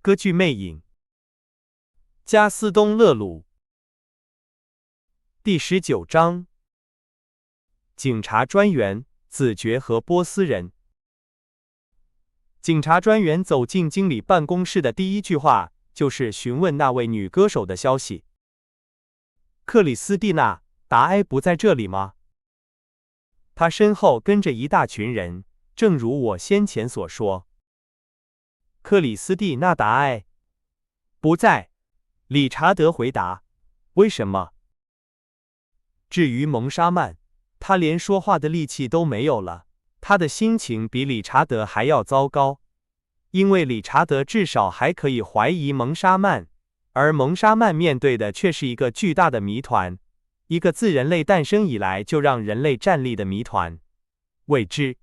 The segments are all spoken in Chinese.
歌剧魅影。加斯东勒鲁。第19章。警察专员，子爵和波斯人。警察专员走进经理办公室的第一句话就是询问那位女歌手的消息。克里斯蒂娜·达埃不在这里吗？他身后跟着一大群人，正如我先前所说。克里斯蒂娜·达埃不在，理查德回答。为什么？至于蒙沙曼，他连说话的力气都没有了。他的心情比理查德还要糟糕，因为理查德至少还可以怀疑蒙沙曼，而蒙沙曼面对的却是一个巨大的谜团，一个自人类诞生以来就让人类站立的谜团，未知。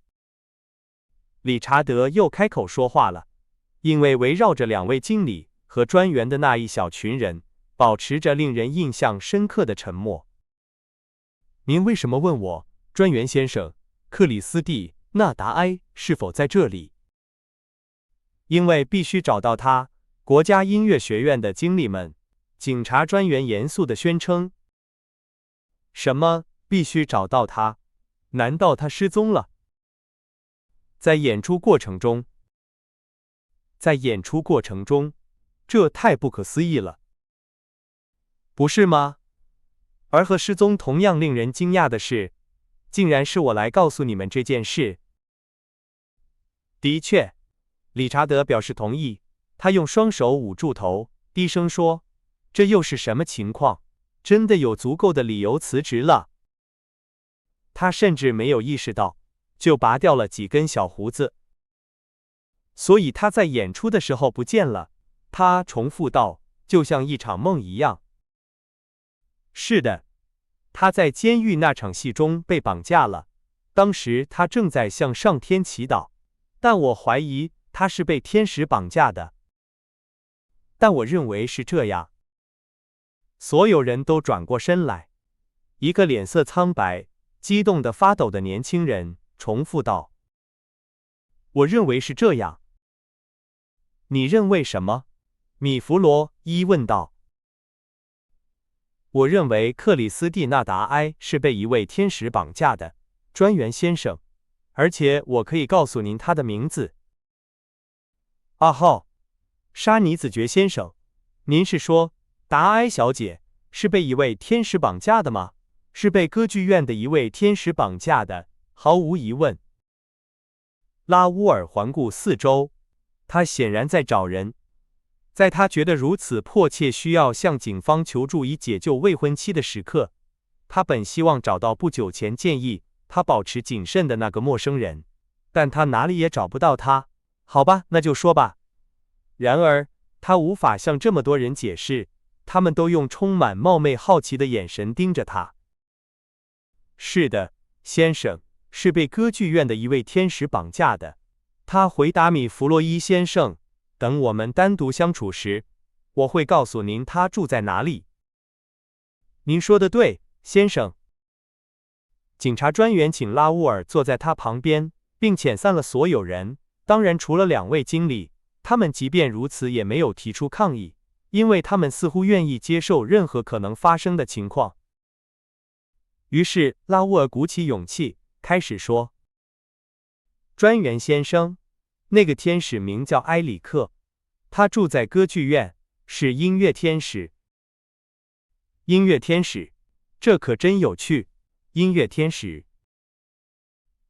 理查德又开口说话了，因为围绕着2位经理和专员的那一小群人保持着令人印象深刻的沉默。您为什么问我，专员先生，克里斯蒂娜·达埃是否在这里？因为必须找到他。国家音乐学院的经理们，警察专员严肃地宣称。什么？必须找到他？难道他失踪了？在演出过程中，这太不可思议了，不是吗？而和失踪同样令人惊讶的是，竟然是我来告诉你们这件事。的确，理查德表示同意，他用双手捂住头，低声说：“这又是什么情况？真的有足够的理由辞职了。”他甚至没有意识到，就拔掉了几根小胡子。所以他在演出的时候不见了。他重复道，就像一场梦一样。是的，他在监狱那场戏中被绑架了。当时他正在向上天祈祷，但我怀疑他是被天使绑架的。但我认为是这样。所有人都转过身来。一个脸色苍白、激动得发抖的年轻人重复道：“我认为是这样。”你认为什么？米弗罗伊问道。我认为克里斯蒂娜·达埃是被一位天使绑架的，专员先生，而且我可以告诉您他的名字。2号，沙尼子爵先生，您是说达埃小姐是被一位天使绑架的吗？是被歌剧院的一位天使绑架的，毫无疑问。拉乌尔环顾四周，他显然在找人。在他觉得如此迫切需要向警方求助以解救未婚妻的时刻，他本希望找到不久前建议他保持谨慎的那个陌生人，但他哪里也找不到他。好吧，那就说吧。然而，他无法向这么多人解释，他们都用充满冒昧好奇的眼神盯着他。是的，先生，是被歌剧院的一位天使绑架的。他回答米弗洛伊先生。等我们单独相处时，我会告诉您他住在哪里。您说的对，先生。警察专员请拉乌尔坐在他旁边，并遣散了所有人，当然除了2位经理，他们即便如此也没有提出抗议，因为他们似乎愿意接受任何可能发生的情况。于是拉乌尔鼓起勇气，开始说：“专员先生，那个天使名叫埃里克，他住在歌剧院，是音乐天使。”音乐天使，这可真有趣。音乐天使。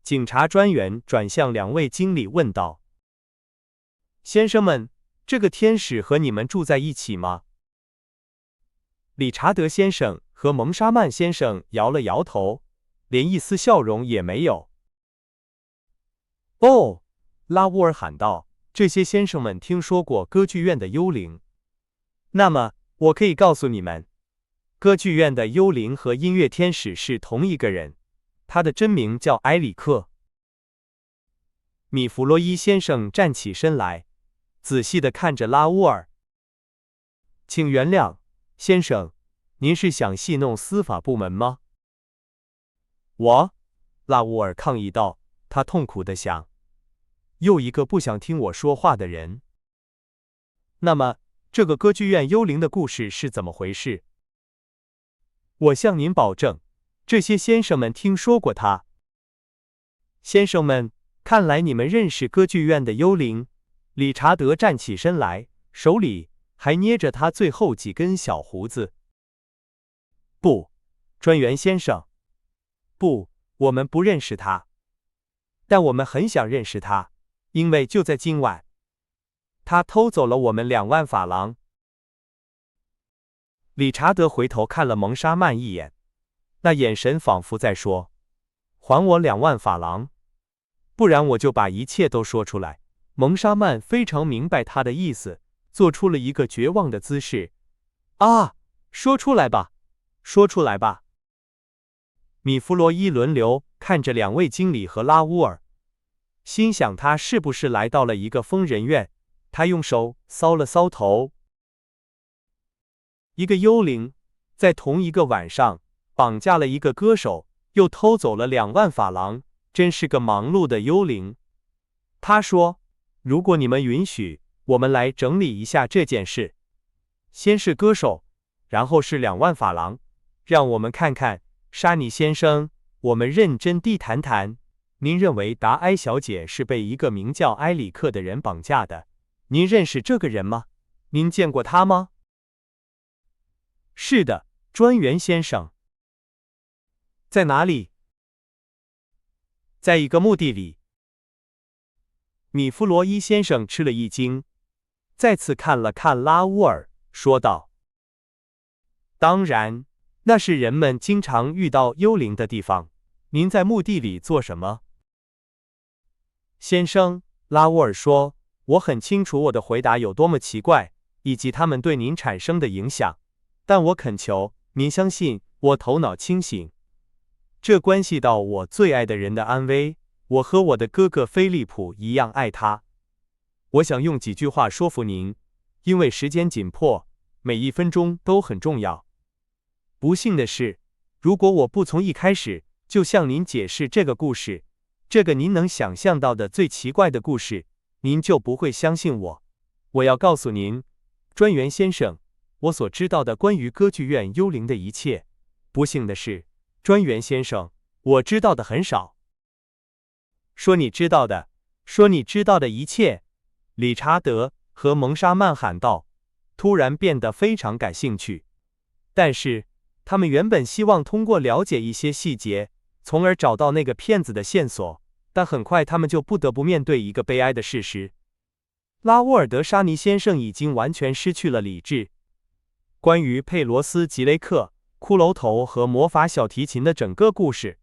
警察专员转向2位经理问道：“先生们，这个天使和你们住在一起吗？”理查德先生和蒙沙曼先生摇了摇头，连一丝笑容也没有。哦，拉乌尔喊道，这些先生们听说过歌剧院的幽灵。那么，我可以告诉你们，歌剧院的幽灵和音乐天使是同一个人，他的真名叫埃里克。米弗洛伊先生站起身来，仔细地看着拉乌尔。请原谅，先生，您是想戏弄司法部门吗？我，拉乌尔抗议道，他痛苦地想。又一个不想听我说话的人。那么，这个歌剧院幽灵的故事是怎么回事？我向您保证，这些先生们听说过它。先生们，看来你们认识歌剧院的幽灵。理查德站起身来，手里还捏着他最后几根小胡子。不，专员先生，不，我们不认识他。但我们很想认识他，因为就在今晚，他偷走了我们2万法郎。理查德回头看了蒙莎曼一眼，那眼神仿佛在说：“还我2万法郎，不然我就把一切都说出来。”蒙莎曼非常明白他的意思，做出了一个绝望的姿势。啊，说出来吧，说出来吧。米弗罗伊轮流看着2位经理和拉乌尔，心想他是不是来到了一个疯人院。他用手搔了搔头。一个幽灵在同一个晚上绑架了一个歌手，又偷走了2万法郎，真是个忙碌的幽灵。他说：“如果你们允许，我们来整理一下这件事。先是歌手，然后是2万法郎。让我们看看，沙尼先生，我们认真地谈谈。您认为达埃小姐是被一个名叫埃里克的人绑架的？您认识这个人吗？您见过他吗？”“是的，专员先生。”“在哪里？”“在一个墓地里。”米弗罗伊先生吃了一惊，再次看了看拉乌尔，说道：“当然，那是人们经常遇到幽灵的地方。您在墓地里做什么？”“先生，”拉乌尔说，“我很清楚我的回答有多么奇怪，以及他们对您产生的影响，但我恳求您相信我头脑清醒。这关系到我最爱的人的安危。我和我的哥哥菲利普一样爱他。我想用几句话说服您，因为时间紧迫，每1分钟都很重要。不幸的是，如果我不从一开始就向您解释这个故事，这个您能想象到的最奇怪的故事，您就不会相信我。我要告诉您，专员先生，我所知道的关于歌剧院幽灵的一切。不幸的是，专员先生，我知道的很少。”“说你知道的，说你知道的一切。”理查德和蒙莎曼喊道，突然变得非常感兴趣。但是，他们原本希望通过了解一些细节，从而找到那个骗子的线索，但很快他们就不得不面对一个悲哀的事实：拉沃尔德沙尼先生已经完全失去了理智。关于佩罗斯吉雷克、骷髅头和魔法小提琴的整个故事，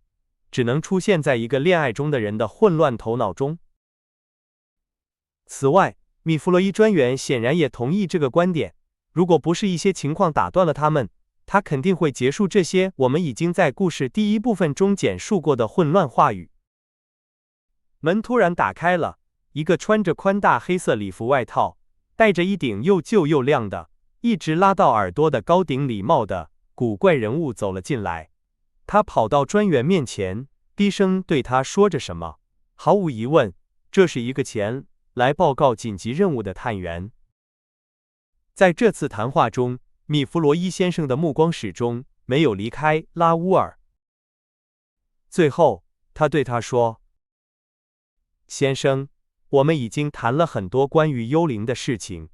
只能出现在一个恋爱中的人的混乱头脑中。此外，米弗洛伊专员显然也同意这个观点。如果不是一些情况打断了他们，他肯定会结束这些我们已经在故事第1部分中简述过的混乱话语。门突然打开了，一个穿着宽大黑色礼服外套，戴着一顶又旧又亮的、一直拉到耳朵的高顶礼帽的古怪人物走了进来。他跑到专员面前，低声对他说着什么。毫无疑问，这是一个前来报告紧急任务的探员。在这次谈话中，米弗罗伊先生的目光始终没有离开拉乌尔。最后，他对他说：“先生，我们已经谈了很多关于幽灵的事情。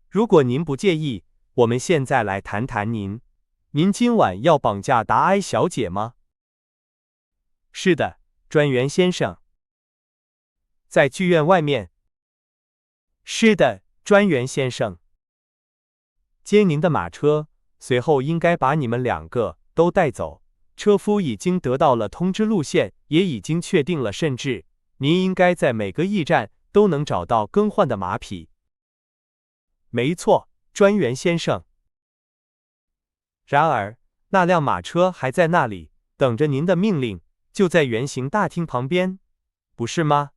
如果您不介意，我们现在来谈谈您。您今晚要绑架达埃小姐吗？”“是的，专员先生。”“在剧院外面。”“是的，专员先生。”“接您的马车，随后应该把你们2个都带走。车夫已经得到了通知，路线也已经确定了，甚至您应该在每个驿站都能找到更换的马匹。”“没错，专员先生。”“然而，那辆马车还在那里，等着您的命令，就在圆形大厅旁边，不是吗？”“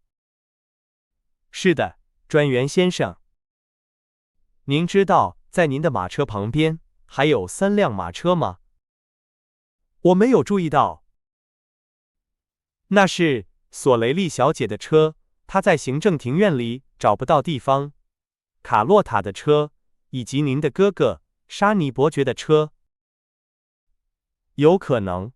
是的，专员先生。”“您知道在您的马车旁边还有3辆马车吗？”“我没有注意到。”“那是索雷利小姐的车，她在行政庭院里找不到地方。卡洛塔的车，以及您的哥哥沙尼伯爵的车。有可能，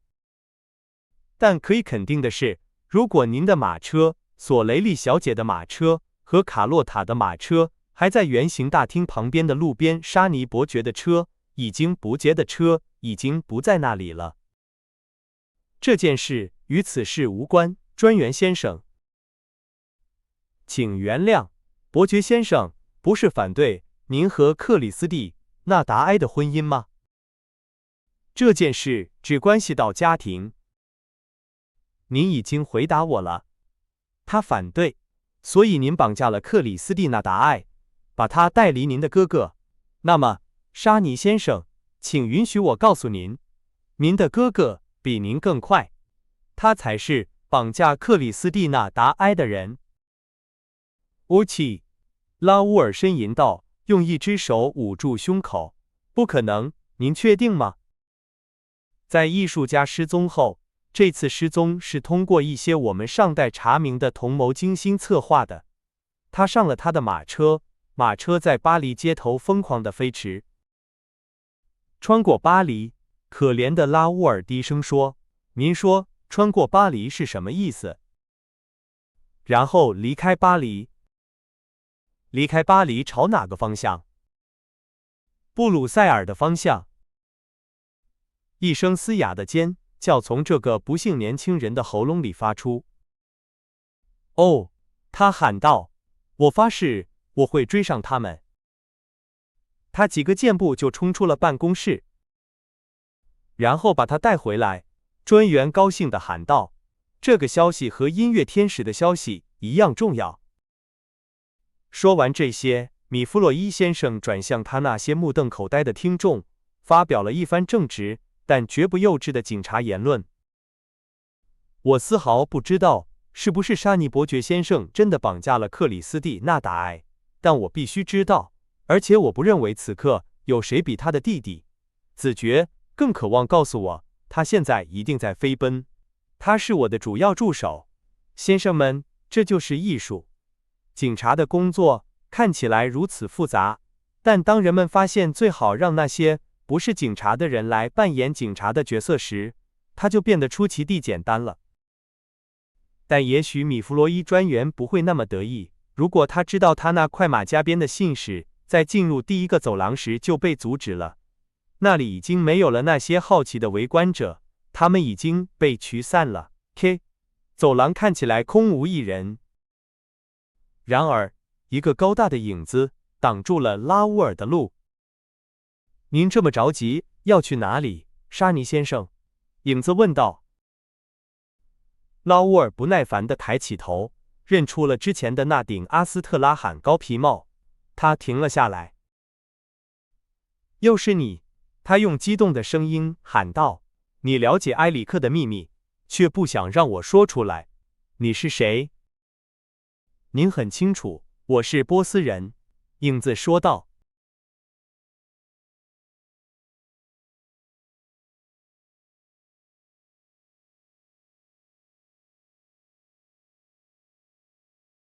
但可以肯定的是，如果您的马车、索雷利小姐的马车和卡洛塔的马车还在圆形大厅旁边的路边，沙尼伯爵的车已经不捷的车已经不在那里了。这件事与此事无关，专员先生。请原谅，伯爵先生，不是反对您和克里斯蒂娜达埃的婚姻吗？这件事只关系到家庭。您已经回答我了，他反对，所以您绑架了克里斯蒂娜达埃，把她带离您的哥哥。那么，沙尼先生，请允许我告诉您，您的哥哥比您更快，他才是绑架克里斯蒂娜达埃的人。乌奇，拉乌尔呻吟道，用一只手捂住胸口。不可能，您确定吗？在艺术家失踪后，这次失踪是通过一些我们尚待查明的同谋精心策划的。他上了他的马车，马车在巴黎街头疯狂地飞驰。穿过巴黎，可怜的拉乌尔低声说：“您说穿过巴黎是什么意思？”然后离开巴黎。离开巴黎朝哪个方向？布鲁塞尔的方向。一声嘶哑的尖叫从这个不幸年轻人的喉咙里发出。哦，他喊道，我发誓我会追上他们。他几个箭步就冲出了办公室，然后把他带回来。专员高兴地喊道，这个消息和音乐天使的消息一样重要。说完这些，米弗洛伊先生转向他那些目瞪口呆的听众，发表了一番正直但绝不幼稚的警察言论。我丝毫不知道是不是沙尼伯爵先生真的绑架了克里斯蒂娜达埃，但我必须知道，而且我不认为此刻有谁比他的弟弟子爵更渴望告诉我，他现在一定在飞奔。他是我的主要助手。先生们，这就是艺术。警察的工作看起来如此复杂，但当人们发现最好让那些不是警察的人来扮演警察的角色时，它就变得出奇地简单了。但也许米弗洛伊专员不会那么得意，如果他知道他那快马加鞭的信使在进入第一个走廊时就被阻止了。那里已经没有了那些好奇的围观者，他们已经被驱散了。走廊看起来空无一人。然而，一个高大的影子挡住了拉乌尔的路。您这么着急要去哪里，沙尼先生？影子问道。拉乌尔不耐烦地抬起头，认出了之前的那顶阿斯特拉罕高皮帽。他停了下来。又是你！他用激动的声音喊道。你了解埃里克的秘密，却不想让我说出来。你是谁？您很清楚，我是波斯人，影子说道。